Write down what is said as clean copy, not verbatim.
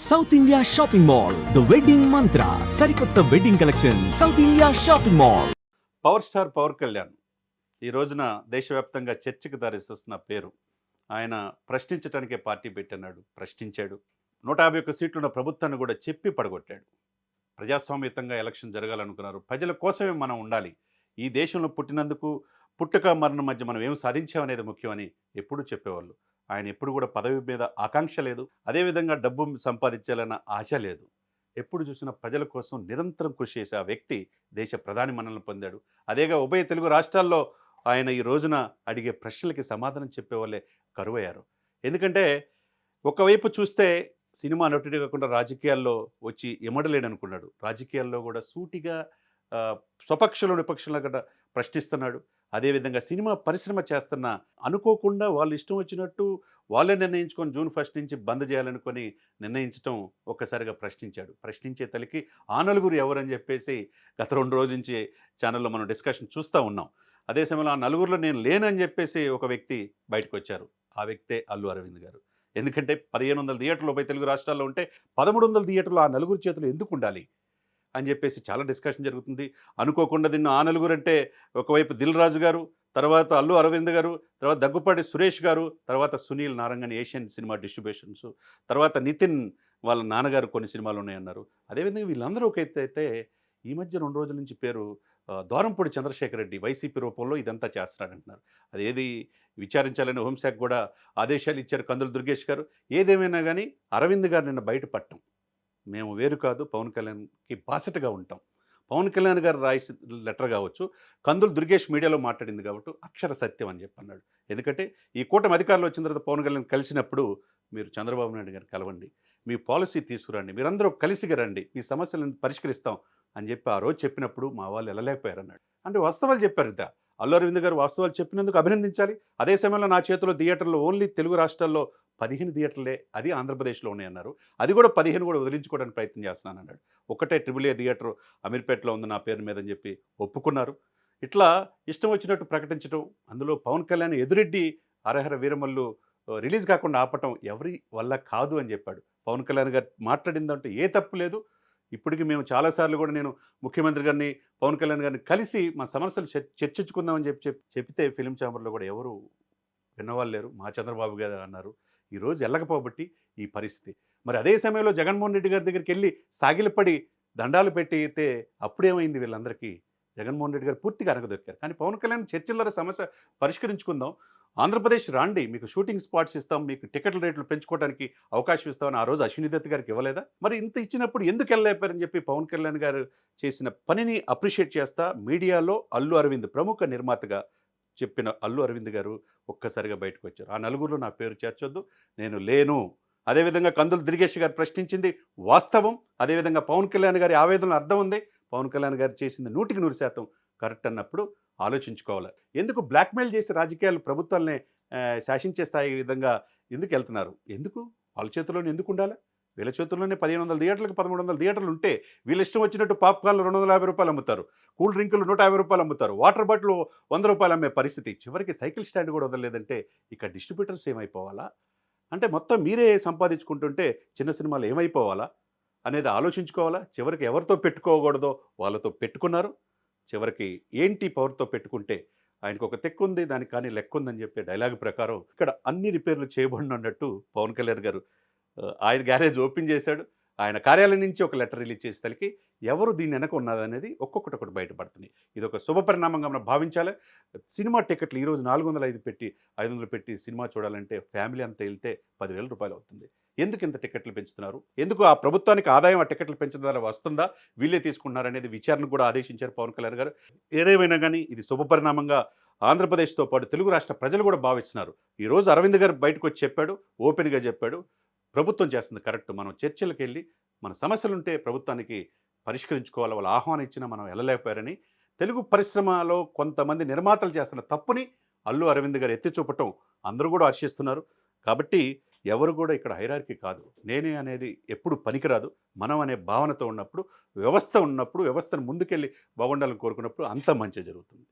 South India shopping mall the wedding Mantra సరికొత్త wedding collection south India shopping mall. Power star Pawan Kalyan ఈ రోజున దేశవ్యాప్తంగా చర్చకు దారిస్తున్న పేరు. ఆయన ప్రశ్నించడానికే పార్టీ పెట్టన్నాడు, ప్రశ్నించాడు. 151 సీట్లున్న ప్రభుత్వాన్ని కూడా చెప్పి పడగొట్టాడు. ప్రజాస్వామ్యతంగా ఎలక్షన్ జరగాలనుకున్నారు. ప్రజల కోసమే మనం ఉండాలి. ఈ దేశంలో పుట్టినందుకు పుట్టుక మరణం మధ్య మనం ఏం సాధించామనేది ముఖ్యమని ఎప్పుడూ చెప్పేవాళ్ళు. ఆయన ఎప్పుడు కూడా పదవి మీద ఆకాంక్ష లేదు, అదేవిధంగా డబ్బు సంపాదించాలన్న ఆశ లేదు. ఎప్పుడు చూసినా ప్రజల కోసం నిరంతరం కృషి చేసే ఆ వ్యక్తి దేశ ప్రధాని మన్ననలు పొందాడు. అదేగా ఉభయ తెలుగు రాష్ట్రాల్లో ఆయన ఈ రోజున అడిగే ప్రశ్నలకి సమాధానం చెప్పేవాళ్ళే కరువయ్యారు. ఎందుకంటే ఒకవైపు చూస్తే సినిమా నటుడే కాకుండా రాజకీయాల్లో వచ్చి ఎమడలేడనుకున్నాడు. రాజకీయాల్లో కూడా సూటిగా స్వపక్షంలో విపక్షంలో కూడా ప్రశ్నిస్తున్నాడు. అదేవిధంగా సినిమా పరిశ్రమ చేస్తున్న అనుకోకుండా వాళ్ళు ఇష్టం వచ్చినట్టు వాళ్ళే నిర్ణయించుకొని జూన్ 1 నుంచి బంద్ చేయాలనుకొని నిర్ణయించడం ఒక్కసారిగా ప్రశ్నించాడు. ప్రశ్నించే తలకి ఆ నలుగురు ఎవరని చెప్పేసి గత 2 రోజుల నుంచి ఛానల్లో మనం డిస్కషన్ చూస్తూ ఉన్నాం. అదే సమయంలో ఆ నలుగురిలో నేను లేనని చెప్పేసి ఒక వ్యక్తి బయటకు వచ్చారు. ఆ వ్యక్తే అల్లు అరవింద్ గారు. ఎందుకంటే 1500 థియేటర్లు ఉభయ తెలుగు రాష్ట్రాల్లో ఉంటే 1300 థియేటర్లు ఆ నలుగురు చేతులు ఎందుకు ఉండాలి అని చెప్పేసి చాలా డిస్కషన్ జరుగుతుంది. అనుకోకుండా దీన్ని ఆ నలుగురు అంటే ఒకవైపు దిల్ రాజు గారు, తర్వాత అల్లు అరవింద్ గారు, తర్వాత దగ్గుపాటి సురేష్ గారు, తర్వాత సునీల్ నారంగన్ ఏషియన్ సినిమా డిస్ట్రిబ్యూషన్స్, తర్వాత నితిన్ వాళ్ళ నాన్నగారు కొన్ని సినిమాలు ఉన్నాయన్నారు. అదేవిధంగా వీళ్ళందరూ ఒక ఎత్తు అయితే ఈ మధ్య 2 రోజుల నుంచి పేరు దోరంపూడి చంద్రశేఖర్ రెడ్డి వైసీపీ రూపంలో ఇదంతా చేస్తున్నాడంటున్నారు. అది ఏది విచారించాలని హోంశాఖ కూడా ఆదేశాలు ఇచ్చారు కందులు దుర్గేష్ గారు. ఏదేమైనా కానీ అరవింద్ గారు నిన్న బయటపడటం, మేము వేరు కాదు, పవన్ కళ్యాణ్కి బాసటగా ఉంటాం. పవన్ కళ్యాణ్ గారు రాసి లెటర్ కావచ్చు, కందులు దుర్గేష్ మీడియాలో మాట్లాడింది కాబట్టి అక్షర సత్యం అని చెప్పి అన్నాడు. ఎందుకంటే ఈ కూటమి అధికారంలో వచ్చిన తర్వాత పవన్ కళ్యాణ్ కలిసినప్పుడు మీరు చంద్రబాబు నాయుడు గారిని కలవండి, మీ పాలసీ తీసుకురండి, మీరందరూ కలిసిగా రండి, మీ సమస్యలను పరిష్కరిస్తాం అని చెప్పి ఆ రోజు చెప్పినప్పుడు మా వాళ్ళు వెళ్ళలేకపోయారన్నాడు. అంటే వాస్తవాలు చెప్పారు. ఇంత అల్లు అరవింద్ గారు వాస్తవాలు చెప్పినందుకు అభినందించాలి. అదే సమయంలో నా చేతిలో థియేటర్లు ఓన్లీ తెలుగు రాష్ట్రాల్లో 15 థియేటర్లే, అది ఆంధ్రప్రదేశ్లో ఉన్నాయన్నారు. అది కూడా 15 కూడా వదిలించుకోవడానికి ప్రయత్నం చేస్తున్నాను అన్నాడు. ఒకటే AAA థియేటర్ అమీర్పేటలో ఉంది నా పేరు మీద అని చెప్పి ఒప్పుకున్నారు. ఇట్లా ఇష్టం వచ్చినట్టు ప్రకటించడం, అందులో పవన్ కళ్యాణ్ ఎదురెడ్డి హరహర వీరమల్లు రిలీజ్ కాకుండా ఆపటం ఎవరి వల్ల కాదు అని చెప్పాడు. పవన్ కళ్యాణ్ గారు మాట్లాడిందంటే ఏ తప్పు లేదు. ఇప్పటికి మేము చాలాసార్లు కూడా నేను ముఖ్యమంత్రి గారిని, పవన్ కళ్యాణ్ గారిని కలిసి మా సమస్యలు చర్చించుకుందామని చెప్తే ఫిలిం ఛాంబర్లో కూడా ఎవరు విన్నవాళ్ళు లేరు. మా చంద్రబాబు గారు అన్నారు. ఈరోజు వెళ్ళకపోబట్టి ఈ పరిస్థితి. మరి అదే సమయంలో జగన్మోహన్ రెడ్డి గారి దగ్గరికి వెళ్ళి సాగిలపడి దండాలు పెట్టి అయితే అప్పుడేమైంది వీళ్ళందరికీ? జగన్మోహన్ రెడ్డి గారు పూర్తిగా అరగదొక్కారు. కానీ పవన్ కళ్యాణ్ చర్చల సమస్య పరిష్కరించుకుందాం, ఆంధ్రప్రదేశ్ రాండి, మీకు షూటింగ్ స్పాట్స్ ఇస్తాం, మీకు టికెట్ల రేట్లు పెంచుకోవడానికి అవకాశం ఇస్తామని ఆ రోజు అశ్విని దత్ గారికి ఇవ్వలేదా? మరి ఇంత ఇచ్చినప్పుడు ఎందుకు వెళ్ళలేపారని చెప్పి పవన్ కళ్యాణ్ గారు చేసిన పనిని అప్రిషియేట్ చేస్తా మీడియాలో అల్లు అరవింద్ ప్రముఖ నిర్మాతగా చెప్పిన అల్లు అరవింద్ గారు ఒక్కసారిగా బయటకు వచ్చారు. ఆ నలుగురిలో నా పేరు చేర్చొద్దు, నేను లేను. అదేవిధంగా కందులు దుర్గేష్ గారు ప్రశ్నించింది వాస్తవం. అదేవిధంగా పవన్ కళ్యాణ్ గారి ఆవేదనలో అర్థం ఉంది. పవన్ కళ్యాణ్ గారు చేసింది 100% కరెక్ట్ అన్నప్పుడు ఆలోచించుకోవాలి. ఎందుకు బ్లాక్మెయిల్ చేసి రాజకీయాలు ప్రభుత్వాలనే శాసించే స్థాయి విధంగా ఎందుకు వెళ్తున్నారు? ఎందుకు వాళ్ళ చేతుల్లోనే ఎందుకు ఉండాలి? వీళ్ళ చేతుల్లోనే 1500 థియేటర్లకు 1300 థియేటర్లు ఉంటే వీళ్ళు ఇష్టం వచ్చినట్టు పాప్కార్న్లు 250 రూపాయలు అమ్ముతారు, కూల్ డ్రింకులు 150 రూపాయలు అమ్ముతారు, వాటర్ బాటిల్ 100 రూపాయలు అమ్మే పరిస్థితి. చివరికి సైకిల్ స్టాండ్ కూడా వదలలేదంటే ఇక డిస్ట్రిబ్యూటర్స్ ఏమైపోవాలా? అంటే మొత్తం మీరే సంపాదించుకుంటుంటే చిన్న సినిమాలు ఏమైపోవాలా అనేది ఆలోచించుకోవాలా. చివరికి ఎవరితో పెట్టుకోకూడదో వాళ్ళతో పెట్టుకున్నారు. చివరికి ఏంటి పవర్తో పెట్టుకుంటే ఆయనకు ఒక తెక్కు ఉంది, దానికి కానీ లెక్క ఉందని చెప్పే డైలాగ్ ప్రకారం ఇక్కడ అన్ని రిపేర్లు చేయబడినట్టు పవన్ కళ్యాణ్ గారు ఆయన గ్యారేజ్ ఓపెన్ చేశాడు. ఆయన కార్యాలయం నుంచి ఒక లెటర్ రిలీజ్ చేసేసరికి ఎవరు దీని వెనక ఉన్నదనేది ఒక్కొక్కటి బయటపడుతుంది. ఇది ఒక శుభ పరిణామంగా మనం భావించాలి. సినిమా టికెట్లు ఈరోజు 405 పెట్టి 500 పెట్టి సినిమా చూడాలంటే ఫ్యామిలీ అంతా వెళ్తే 10,000 రూపాయలు అవుతుంది. ఎందుకు ఇంత టికెట్లు పెంచుతున్నారు? ఎందుకు ఆ ప్రభుత్వానికి ఆదాయం ఆ టికెట్లు పెంచడం ద్వారా వస్తుందా, వీళ్ళే తీసుకుంటున్నారనేది విచారణకు కూడా ఆదేశించారు పవన్ కళ్యాణ్ గారు. ఏదేమైనా కానీ ఇది శుభ పరిణామంగా ఆంధ్రప్రదేశ్తో పాటు తెలుగు రాష్ట్ర ప్రజలు కూడా భావిస్తున్నారు. ఈరోజు అరవింద్ గారు బయటకు వచ్చి చెప్పాడు, ఓపెన్గా చెప్పాడు, ప్రభుత్వం చేస్తుంది కరెక్ట్. మనం చర్చలకు వెళ్ళి మన సమస్యలుంటే ప్రభుత్వానికి పరిష్కరించుకోవాలి. వాళ్ళు ఆహ్వానం ఇచ్చినా మనం వెళ్ళలేకపోయారని తెలుగు పరిశ్రమలో కొంతమంది నిర్మాతలు చేస్తున్న తప్పుని అల్లు అరవింద్ గారు ఎత్తి చూపటం అందరూ కూడా హర్షిస్తున్నారు. కాబట్టి ఎవరు కూడా ఇక్కడ హైరార్కీ కాదు, నేనే అనేది ఎప్పుడు పనికిరాదు. మనం అనే భావనతో ఉన్నప్పుడు, వ్యవస్థ ఉన్నప్పుడు, వ్యవస్థను ముందుకెళ్ళి బాగుండాలని కోరుకున్నప్పుడు అంత మంచి జరుగుతుంది.